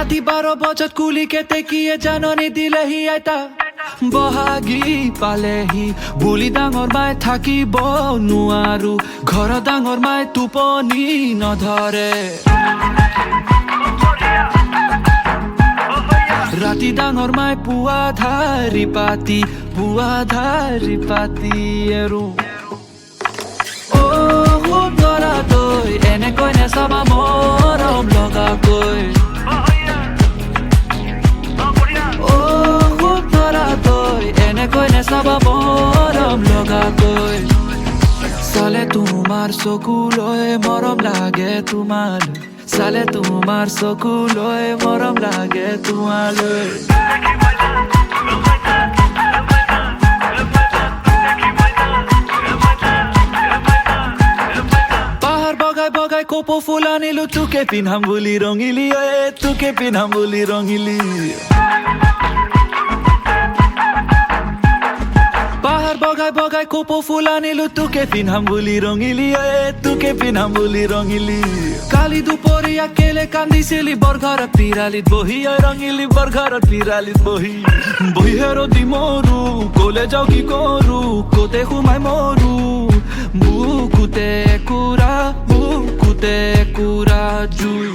ৰাতি 12 বজাত কুলিকে তেকিয়ে জাননী দিলেহি আইতা বহাগী পালেহি বুলি ডাঙৰ মায়ে থাকিব নোৱাৰো ঘৰ ডাঙৰ মায়ে টোপনি নধৰে ৰাতি ডাঙৰ মায়ে পুৱা ধাৰি পাতি আৰু ধৰা তই এনেকৈ নেচাবা মৰম লগাকৈ ধৰা তই এনেকৈ নেচাবা মৰম লগাকৈ চালে তোমাৰ চকুলৈ মৰম লাগে তোমালৈ চালে তোমাৰ চকুলৈ মৰম লাগে তোমালৈ বগাই কপৌ ফুল আনিলো তোকে পিন্ধাম বুলি ৰঙিলি তোকে পিন্ধাম বুলি ৰঙিলি পাহাৰ বগাই কপৌ ফুল আনিলো তোকে পিন্ধাম বুলি ৰঙিলি তোকে পিন্ধাম বুলি ৰঙিলি কালি দুপৰীয়া কেলে কান্দিছিলি বৰঘৰত পিৰালিত বহি ৰঙিলি বৰঘৰত পিৰালিত বহি হেৰতি মৰো কলে যাও কি কৰো কতে সোমাই মৰো বুকুতে কুৰা জুই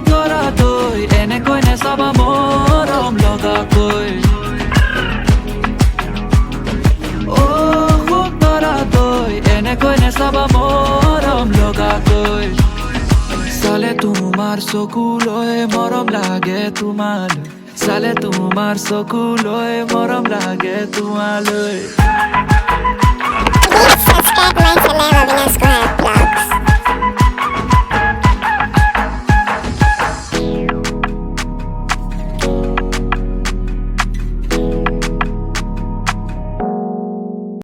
ধৰা তই এনেকৈ নেচাবা মৰম লগাকৈ ধৰা তই এনেকৈ নেচাবা মৰম লগাকৈ চালে তোমাৰ চকুলৈ মৰম লাগে তোমালৈ চালে তোমাৰ চকুলৈ মৰম লাগে তোমালৈ